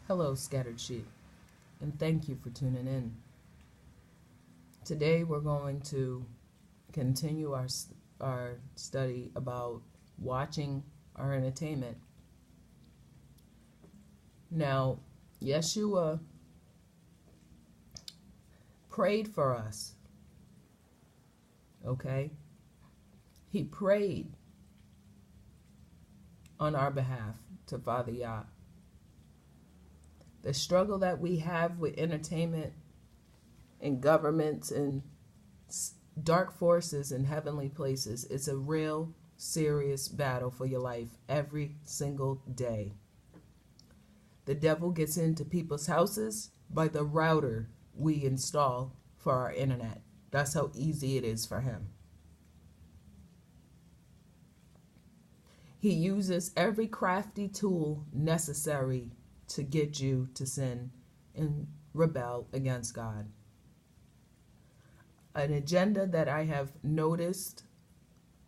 Hello, scattered sheep, and thank you for tuning in. Today we're going to continue our study about watching our entertainment. Now, Yeshua prayed for us, okay? He prayed on our behalf to Father Yah. The struggle that we have with entertainment and governments and dark forces in heavenly places is a real serious battle for your life every single day. The devil gets into people's houses by the router we install for our internet. That's how easy it is for him. He uses every crafty tool necessary to get you to sin and rebel against God. An agenda that I have noticed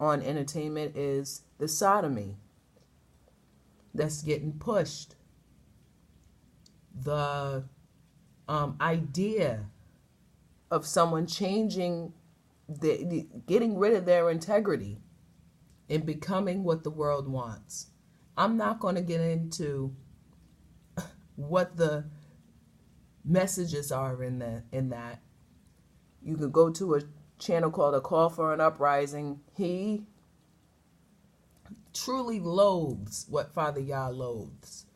on entertainment is the sodomy that's getting pushed. The idea of someone changing, getting rid of their integrity and becoming what the world wants. I'm not going to get into what the messages are in that. You can go to a channel called A Call for an Uprising. He truly loathes what Father Yah loathes.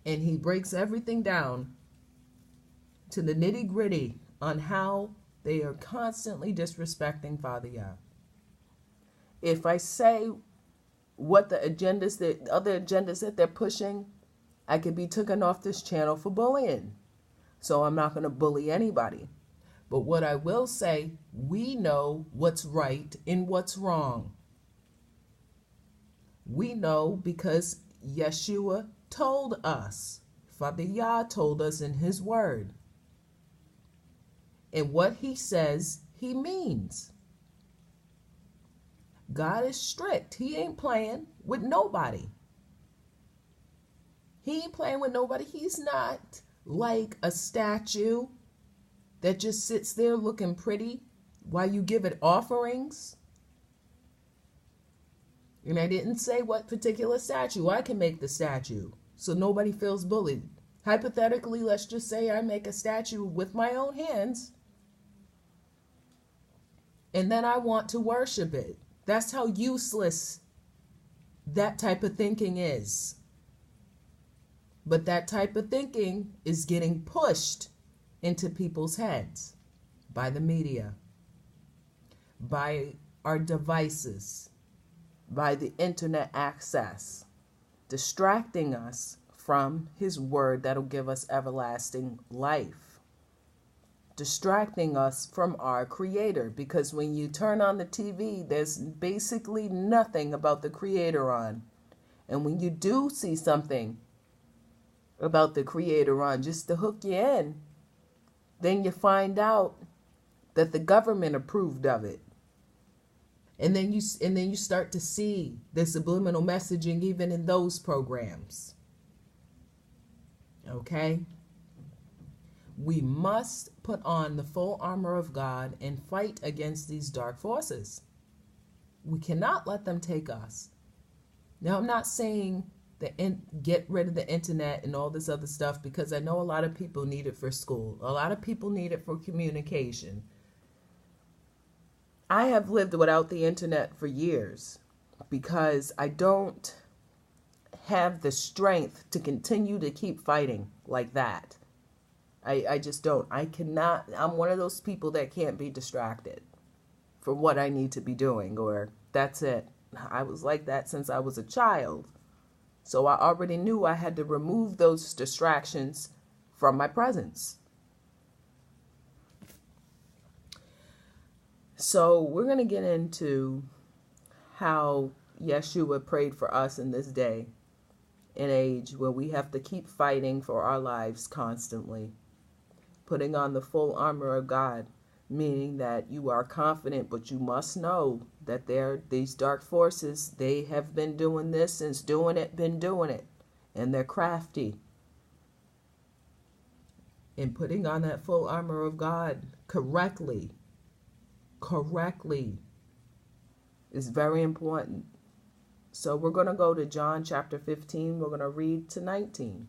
And he breaks everything down to the nitty-gritty on how they are constantly disrespecting Father Yah. If I say what the other agendas that they're pushing, I could be taken off this channel for bullying. So I'm not going to bully anybody. But what I will say, we know what's right and what's wrong. We know because Yeshua told us. Father Yah told us in his word. And what he says, he means. God is strict. He ain't playing with nobody. He ain't playing with nobody. He's not like a statue that just sits there looking pretty while you give it offerings. And I didn't say what particular statue. I can make the statue so nobody feels bullied. Hypothetically, let's just say I make a statue with my own hands and then I want to worship it. That's how useless that type of thinking is. But that type of thinking is getting pushed into people's heads by the media, by our devices, by the internet access, distracting us from his word that'll give us everlasting life, distracting us from our Creator, because when you turn on the TV, there's basically nothing about the Creator on. And when you do see something about the Creator on, just to hook you in, then you find out that the government approved of it. And then you start to see the subliminal messaging even in those programs. Okay? We must put on the full armor of God and fight against these dark forces. We cannot let them take us. Now, I'm not saying get rid of the internet and all this other stuff, because I know a lot of people need it for school. A lot of people need it for communication. I have lived without the internet for years because I don't have the strength to continue to keep fighting like that. I just don't. I cannot. I'm one of those people that can't be distracted from what I need to be doing, or that's it. I was like that since I was a child. So I already knew I had to remove those distractions from my presence. So we're going to get into how Yeshua prayed for us in this day and age where we have to keep fighting for our lives constantly. Putting on the full armor of God, meaning that you are confident, but you must know that these dark forces, they have been doing this since been doing it. and they're crafty. And putting on that full armor of God correctly is very important. So we're going to go to John chapter 15. We're going to read to 19.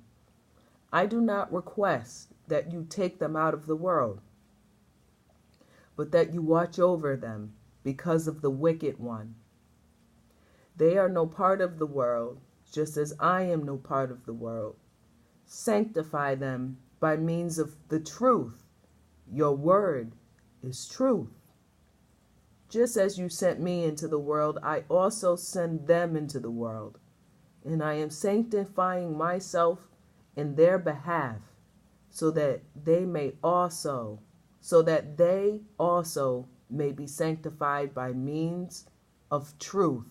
I do not request that you take them out of the world, but that you watch over them because of the wicked one. They are no part of the world, just as I am no part of the world. Sanctify them by means of the truth. Your word is truth. Just as you sent me into the world, I also send them into the world. And I am sanctifying myself in their behalf, so that they also may be sanctified by means of truth.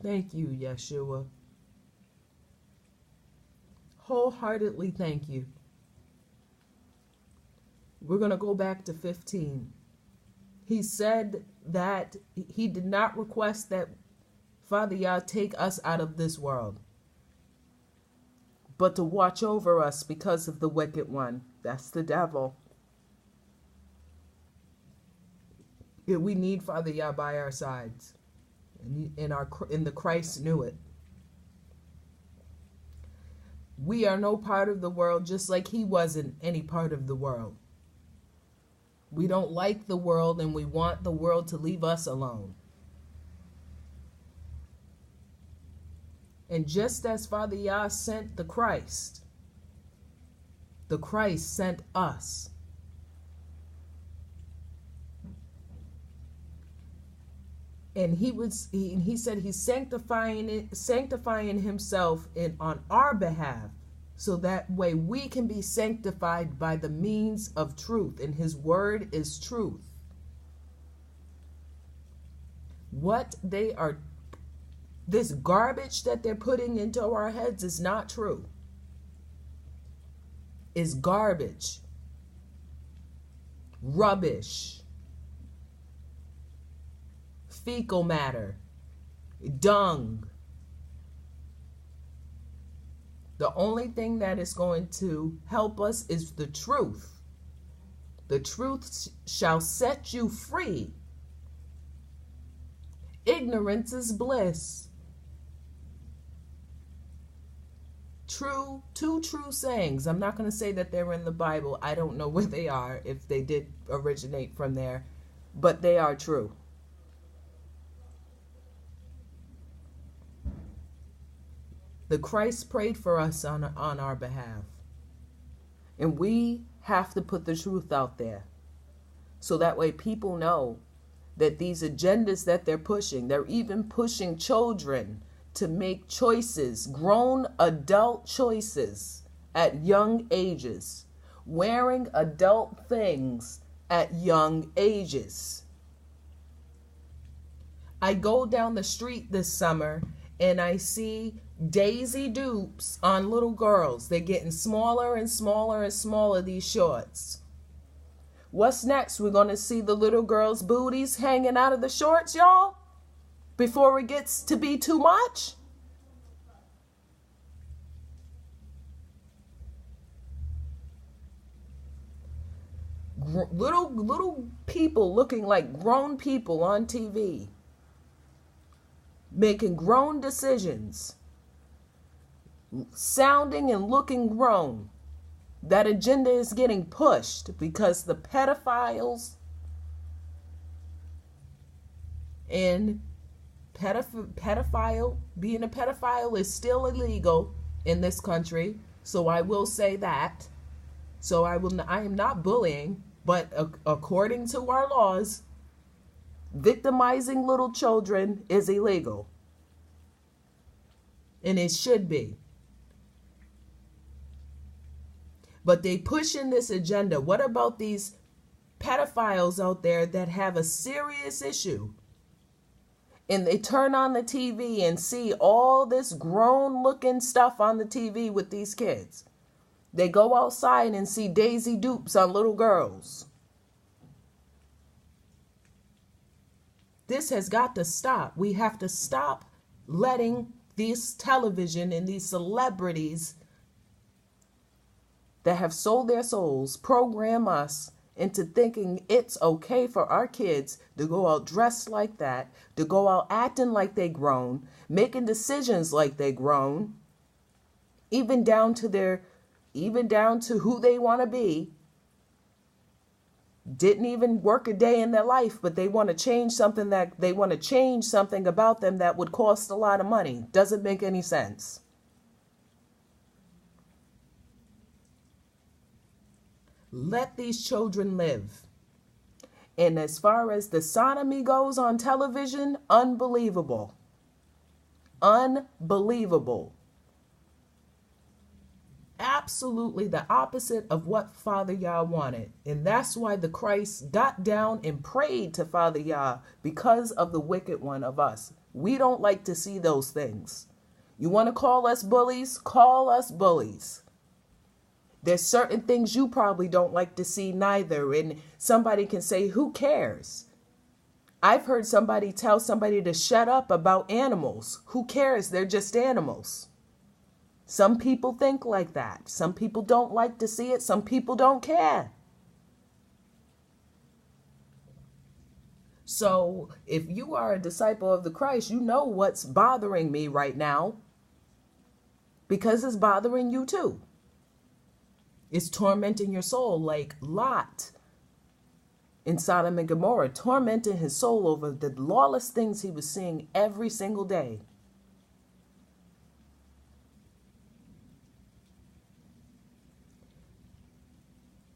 Thank you, Yeshua. Wholeheartedly thank you. We're going to go back to 15. He said that he did not request that Father Yah take us out of this world, but to watch over us because of the wicked one. That's the devil. We need Father Yah by our sides. And the Christ knew it. We are no part of the world, just like he wasn't any part of the world. We don't like the world, and we want the world to leave us alone. And just as Father Yah sent the Christ sent us. And he said he's sanctifying himself on our behalf, so that way we can be sanctified by the means of truth, and his word is truth. This garbage that they're putting into our heads is not true. It's garbage, rubbish, fecal matter, dung. The only thing that is going to help us is the truth. The truth shall set you free. Ignorance is bliss. Two true sayings. I'm not going to say that they're in the Bible. I don't know where they are, if they did originate from there, but they are true. The Christ prayed for us on our behalf. And we have to put the truth out there, so that way people know that these agendas that they're pushing, they're even pushing children to make choices, grown adult choices at young ages, wearing adult things at young ages. I go down the street this summer and I see Daisy Dupes on little girls. They're getting smaller and smaller and smaller, these shorts. What's next? We're going to see the little girls' booties hanging out of the shorts, y'all? Before it gets to be too much? Little people looking like grown people on TV, making grown decisions, sounding and looking grown. That agenda is getting pushed because the pedophiles and being a pedophile is still illegal in this country. So I will say that. So I am not bullying, but according to our laws, victimizing little children is illegal. And it should be. But they push in this agenda. What about these pedophiles out there that have a serious issue? And they turn on the TV and see all this grown looking stuff on the TV with these kids. They go outside and see Daisy Dupes on little girls. This has got to stop. We have to stop letting this television and these celebrities that have sold their souls program us into thinking it's okay for our kids to go out dressed like that, to go out acting like they grown, making decisions like they grown, even down to who they want to be. Didn't even work a day in their life, but they want to change something about them that would cost a lot of money. Doesn't make any sense. Let these children live. And as far as the sodomy goes on television, unbelievable. Unbelievable. Absolutely the opposite of what Father Yah wanted. And that's why the Christ got down and prayed to Father Yah, because of the wicked one of us. We don't like to see those things. You want to call us bullies? Call us bullies. There's certain things you probably don't like to see neither. And somebody can say, who cares? I've heard somebody tell somebody to shut up about animals. Who cares? They're just animals. Some people think like that. Some people don't like to see it. Some people don't care. So if you are a disciple of the Christ, you know what's bothering me right now, because it's bothering you too. It's tormenting your soul, like Lot in Sodom and Gomorrah, tormenting his soul over the lawless things he was seeing every single day.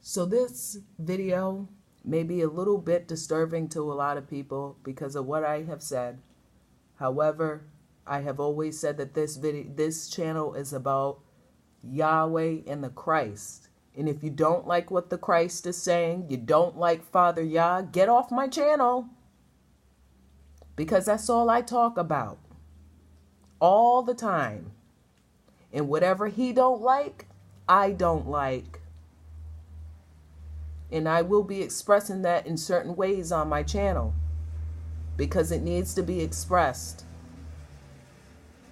So this video may be a little bit disturbing to a lot of people because of what I have said. However, I have always said that this channel is about Yahweh and the Christ. And if you don't like what the Christ is saying, you don't like Father Yah, get off my channel. Because that's all I talk about. All the time. And whatever he don't like, I don't like. And I will be expressing that in certain ways on my channel. Because it needs to be expressed.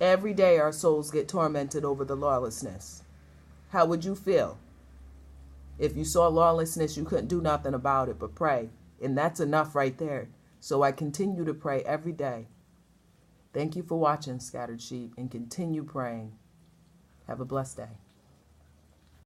Every day our souls get tormented over the lawlessness. How would you feel? If you saw lawlessness, you couldn't do nothing about it but pray. And that's enough right there. So I continue to pray every day. Thank you for watching, Scattered Sheep, and continue praying. Have a blessed day.